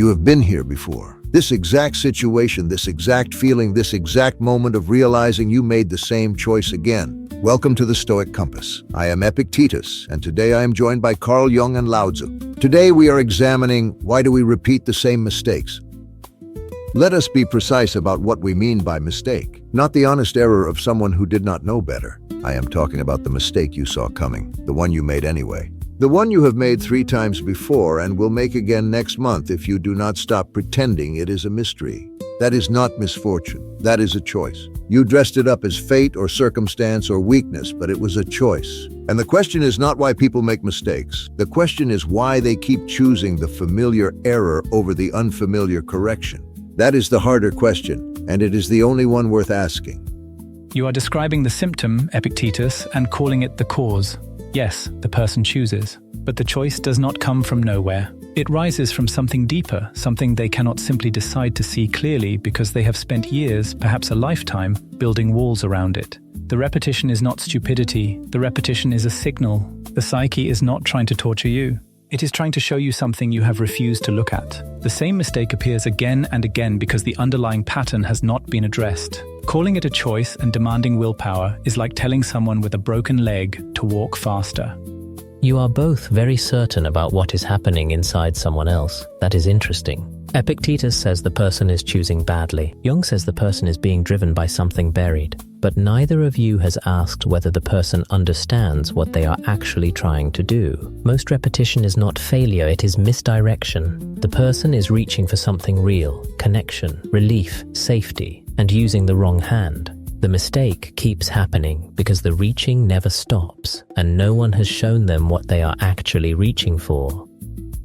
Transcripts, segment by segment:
You have been here before. This exact situation, this exact feeling, this exact moment of realizing you made the same choice again. Welcome to the Stoic Compass. I am Epictetus, and today I am joined by Jung and Laozi. Today we are examining why do we repeat the same mistakes. Let us be precise about what we mean by mistake, not the honest error of someone who did not know better. I am talking about the mistake you saw coming, the one you made anyway. The one you have made 3 times before and will make again next month if you do not stop pretending it is a mystery. That is not misfortune. That is a choice. You dressed it up as fate or circumstance or weakness, but it was a choice. And the question is not why people make mistakes. The question is why they keep choosing the familiar error over the unfamiliar correction. That is the harder question, and it is the only one worth asking. You are describing the symptom, Epictetus, and calling it the cause. Yes, the person chooses, but the choice does not come from nowhere. It rises from something deeper, something they cannot simply decide to see clearly because they have spent years, perhaps a lifetime, building walls around it. The repetition is not stupidity. The repetition is a signal. The psyche is not trying to torture you. It is trying to show you something you have refused to look at. The same mistake appears again and again because the underlying pattern has not been addressed. Calling it a choice and demanding willpower is like telling someone with a broken leg to walk faster. You are both very certain about what is happening inside someone else. That is interesting. Epictetus says the person is choosing badly. Jung says the person is being driven by something buried. But neither of you has asked whether the person understands what they are actually trying to do. Most repetition is not failure, it is misdirection. The person is reaching for something real, connection, relief, safety, and using the wrong hand. The mistake keeps happening because the reaching never stops, and no one has shown them what they are actually reaching for.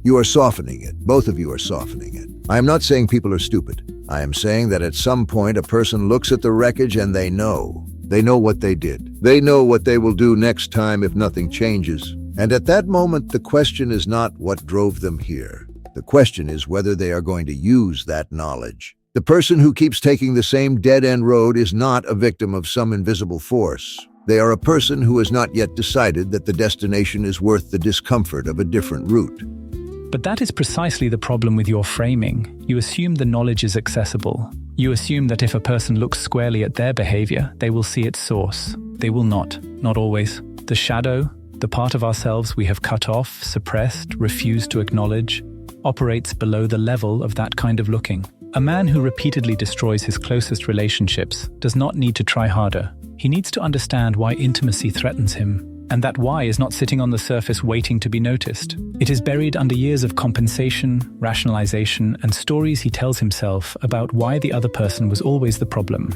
You are softening it. Both of you are softening it. I am not saying people are stupid. I am saying that at some point a person looks at the wreckage and they know. They know what they did. They know what they will do next time if nothing changes. And at that moment, the question is not what drove them here. The question is whether they are going to use that knowledge. The person who keeps taking the same dead-end road is not a victim of some invisible force. They are a person who has not yet decided that the destination is worth the discomfort of a different route. But that is precisely the problem with your framing. You assume the knowledge is accessible. You assume that if a person looks squarely at their behavior, they will see its source. They will not always. The shadow, the part of ourselves we have cut off, suppressed, refused to acknowledge, operates below the level of that kind of looking. A man who repeatedly destroys his closest relationships does not need to try harder. He needs to understand why intimacy threatens him. And that why is not sitting on the surface waiting to be noticed. It is buried under years of compensation, rationalization, and stories he tells himself about why the other person was always the problem.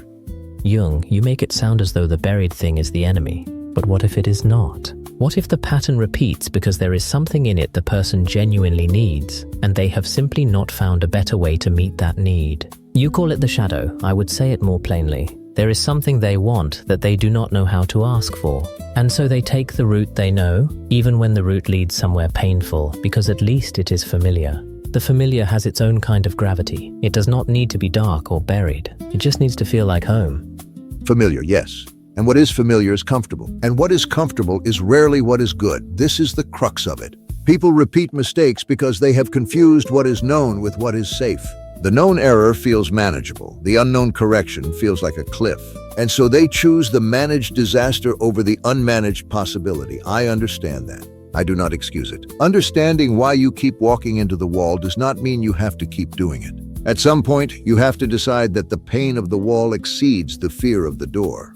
Jung, you make it sound as though the buried thing is the enemy. But what if it is not? What if the pattern repeats because there is something in it the person genuinely needs, and they have simply not found a better way to meet that need? You call it the shadow. I would say it more plainly. There is something they want that they do not know how to ask for. And so they take the route they know, even when the route leads somewhere painful, because at least it is familiar. The familiar has its own kind of gravity. It does not need to be dark or buried. It just needs to feel like home. Familiar, yes. And what is familiar is comfortable. And what is comfortable is rarely what is good. This is the crux of it. People repeat mistakes because they have confused what is known with what is safe. The known error feels manageable. The unknown correction feels like a cliff. And so they choose the managed disaster over the unmanaged possibility. I understand that. I do not excuse it. Understanding why you keep walking into the wall does not mean you have to keep doing it. At some point, you have to decide that the pain of the wall exceeds the fear of the door.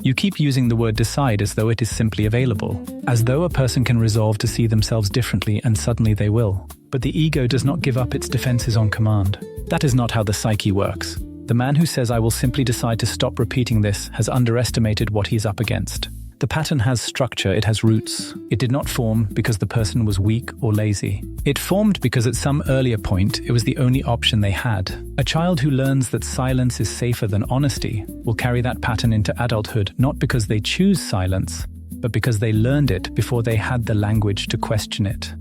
You keep using the word decide as though it is simply available, as though a person can resolve to see themselves differently and suddenly they will. But the ego does not give up its defenses on command. That is not how the psyche works. The man who says I will simply decide to stop repeating this has underestimated what he is up against. The pattern has structure, it has roots. It did not form because the person was weak or lazy. It formed because at some earlier point it was the only option they had. A child who learns that silence is safer than honesty will carry that pattern into adulthood, not because they choose silence, but because they learned it before they had the language to question it.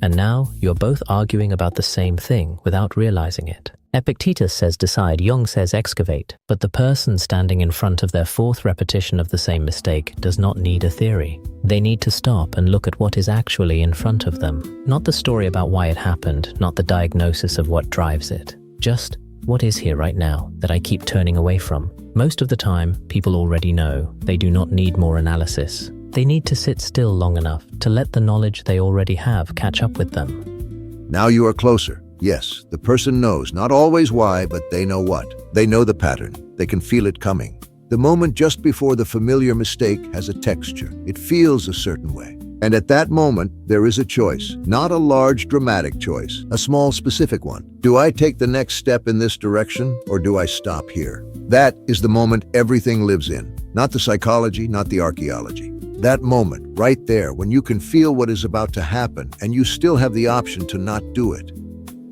And now you're both arguing about the same thing without realizing it. Epictetus says decide, Jung says excavate, but the person standing in front of their fourth repetition of the same mistake does not need a theory. They need to stop and look at what is actually in front of them. Not the story about why it happened, not the diagnosis of what drives it. Just what is here right now that I keep turning away from. Most of the time, people already know. They do not need more analysis. They need to sit still long enough to let the knowledge they already have catch up with them. Now you are closer. Yes, the person knows, not always why, but they know what. They know the pattern. They can feel it coming. The moment just before the familiar mistake has a texture. It feels a certain way. And at that moment, there is a choice. Not a large, dramatic choice. A small, specific one. Do I take the next step in this direction, or do I stop here? That is the moment everything lives in. Not the psychology, not the archaeology. That moment, right there, when you can feel what is about to happen, and you still have the option to not do it.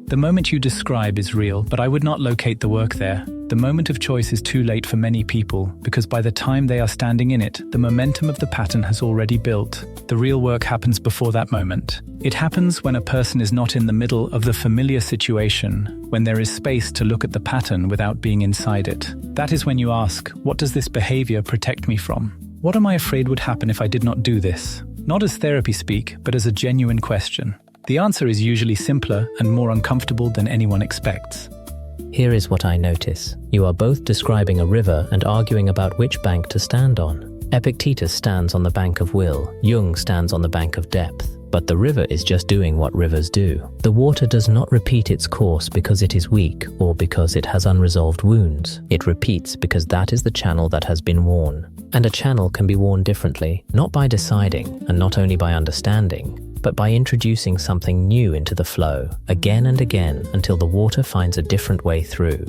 The moment you describe is real, but I would not locate the work there. The moment of choice is too late for many people, because by the time they are standing in it, the momentum of the pattern has already built. The real work happens before that moment. It happens when a person is not in the middle of the familiar situation, when there is space to look at the pattern without being inside it. That is when you ask, what does this behavior protect me from? What am I afraid would happen if I did not do this? Not as therapy speak, but as a genuine question. The answer is usually simpler and more uncomfortable than anyone expects. Here is what I notice. You are both describing a river and arguing about which bank to stand on. Epictetus stands on the bank of will, Jung stands on the bank of depth. But the river is just doing what rivers do. The water does not repeat its course because it is weak or because it has unresolved wounds. It repeats because that is the channel that has been worn. And a channel can be worn differently, not by deciding and not only by understanding, but by introducing something new into the flow, again and again, until the water finds a different way through.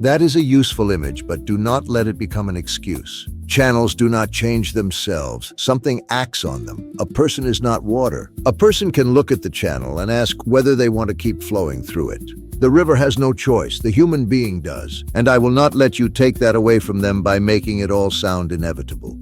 That is a useful image, but do not let it become an excuse. Channels do not change themselves. Something acts on them. A person is not water. A person can look at the channel and ask whether they want to keep flowing through it. The river has no choice. The human being does. And I will not let you take that away from them by making it all sound inevitable.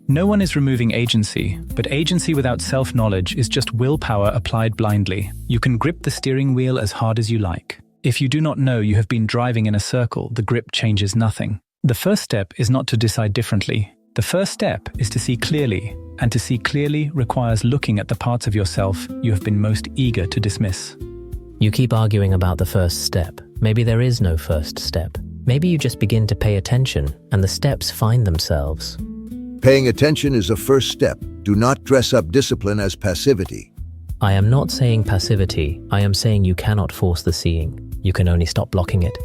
No one is removing agency, but agency without self-knowledge is just willpower applied blindly. You can grip the steering wheel as hard as you like. If you do not know you have been driving in a circle, the grip changes nothing. The first step is not to decide differently. The first step is to see clearly, and to see clearly requires looking at the parts of yourself you have been most eager to dismiss. You keep arguing about the first step. Maybe there is no first step. Maybe you just begin to pay attention, and the steps find themselves. Paying attention is a first step. Do not dress up discipline as passivity. I am not saying passivity. I am saying you cannot force the seeing. You can only stop blocking it.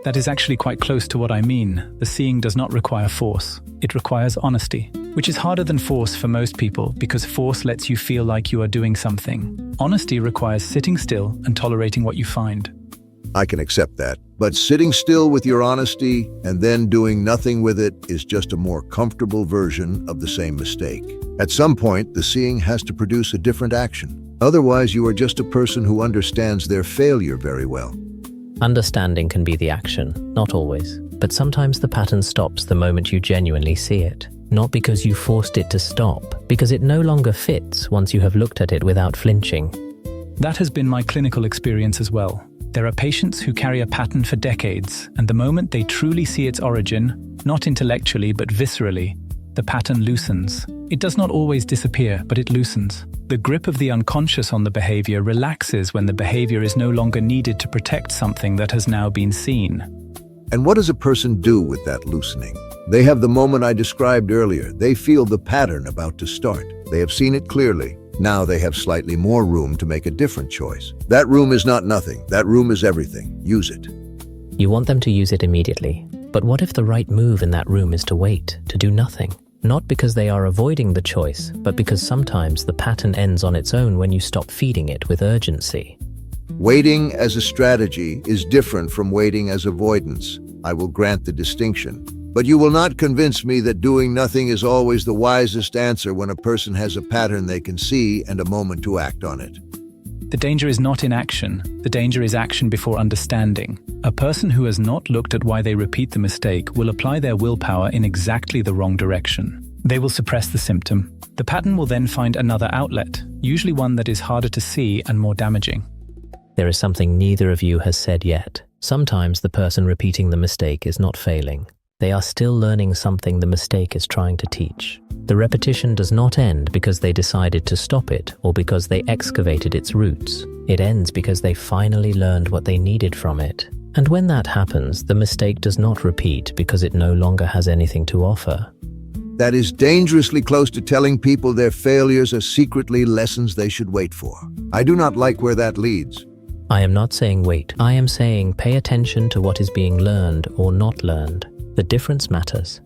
That is actually quite close to what I mean. The seeing does not require force. It requires honesty, which is harder than force for most people because force lets you feel like you are doing something. Honesty requires sitting still and tolerating what you find. I can accept that. But sitting still with your honesty and then doing nothing with it is just a more comfortable version of the same mistake. At some point, the seeing has to produce a different action. Otherwise, you are just a person who understands their failure very well. Understanding can be the action, not always. But sometimes the pattern stops the moment you genuinely see it. Not because you forced it to stop, because it no longer fits once you have looked at it without flinching. That has been my clinical experience as well. There are patients who carry a pattern for decades, and the moment they truly see its origin, not intellectually but viscerally, the pattern loosens. It does not always disappear, but it loosens. The grip of the unconscious on the behavior relaxes when the behavior is no longer needed to protect something that has now been seen. And what does a person do with that loosening? They have the moment I described earlier. They feel the pattern about to start. They have seen it clearly. Now they have slightly more room to make a different choice. That room is not nothing. That room is everything. Use it. You want them to use it immediately. But what if the right move in that room is to wait, to do nothing? Not because they are avoiding the choice, but because sometimes the pattern ends on its own when you stop feeding it with urgency. Waiting as a strategy is different from waiting as avoidance. I will grant the distinction. But you will not convince me that doing nothing is always the wisest answer when a person has a pattern they can see and a moment to act on it. The danger is not in action. The danger is action before understanding. A person who has not looked at why they repeat the mistake will apply their willpower in exactly the wrong direction. They will suppress the symptom. The pattern will then find another outlet, usually one that is harder to see and more damaging. There is something neither of you has said yet. Sometimes the person repeating the mistake is not failing. They are still learning something the mistake is trying to teach. The repetition does not end because they decided to stop it or because they excavated its roots. It ends because they finally learned what they needed from it. And when that happens, the mistake does not repeat because it no longer has anything to offer. That is dangerously close to telling people their failures are secretly lessons they should wait for. I do not like where that leads. I am not saying wait. I am saying pay attention to what is being learned or not learned. The difference matters.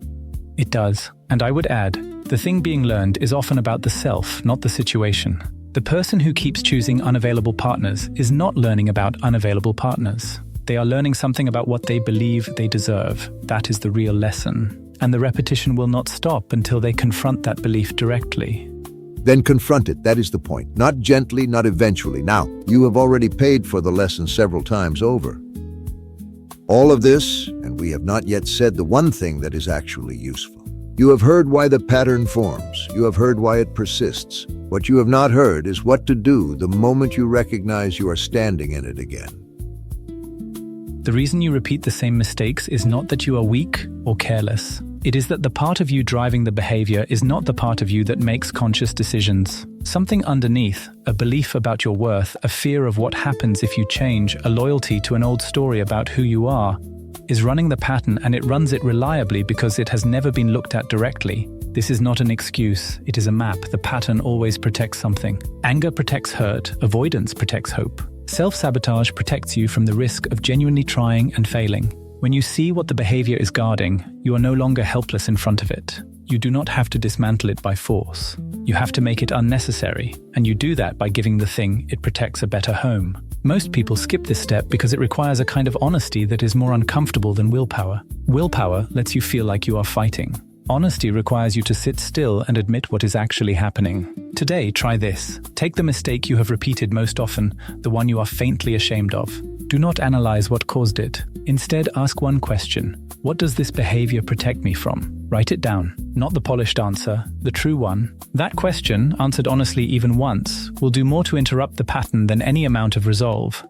It does. And I would add, the thing being learned is often about the self, not the situation. The person who keeps choosing unavailable partners is not learning about unavailable partners. They are learning something about what they believe they deserve. That is the real lesson. And the repetition will not stop until they confront that belief directly. Then confront it, that is the point. Not gently, not eventually. Now, you have already paid for the lesson several times over. All of this, and we have not yet said the one thing that is actually useful. You have heard why the pattern forms. You have heard why it persists. What you have not heard is what to do the moment you recognize you are standing in it again. The reason you repeat the same mistakes is not that you are weak or careless. It is that the part of you driving the behavior is not the part of you that makes conscious decisions. Something underneath, a belief about your worth, a fear of what happens if you change, a loyalty to an old story about who you are, is running the pattern, and it runs it reliably because it has never been looked at directly. This is not an excuse, it is a map. The pattern always protects something. Anger protects hurt, avoidance protects hope. Self-sabotage protects you from the risk of genuinely trying and failing. When you see what the behavior is guarding, you are no longer helpless in front of it. You do not have to dismantle it by force. You have to make it unnecessary, and you do that by giving the thing it protects a better home. Most people skip this step because it requires a kind of honesty that is more uncomfortable than willpower. Willpower lets you feel like you are fighting. Honesty requires you to sit still and admit what is actually happening. Today, try this. Take the mistake you have repeated most often, the one you are faintly ashamed of. Do not analyze what caused it. Instead, ask one question. What does this behavior protect me from? Write it down. Not the polished answer, the true one. That question, answered honestly even once, will do more to interrupt the pattern than any amount of resolve.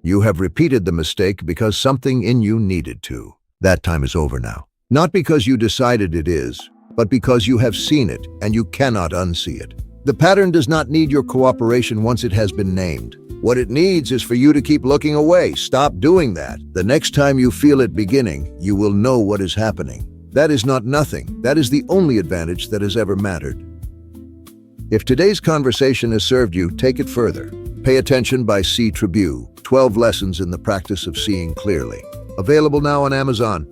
You have repeated the mistake because something in you needed to. That time is over now. Not because you decided it is, but because you have seen it and you cannot unsee it. The pattern does not need your cooperation once it has been named. What it needs is for you to keep looking away. Stop doing that. The next time you feel it beginning, you will know what is happening. That is not nothing. That is the only advantage that has ever mattered. If today's conversation has served you, take it further. Pay Attention by C. Tribune, 12 Lessons in the Practice of Seeing Clearly. Available now on Amazon.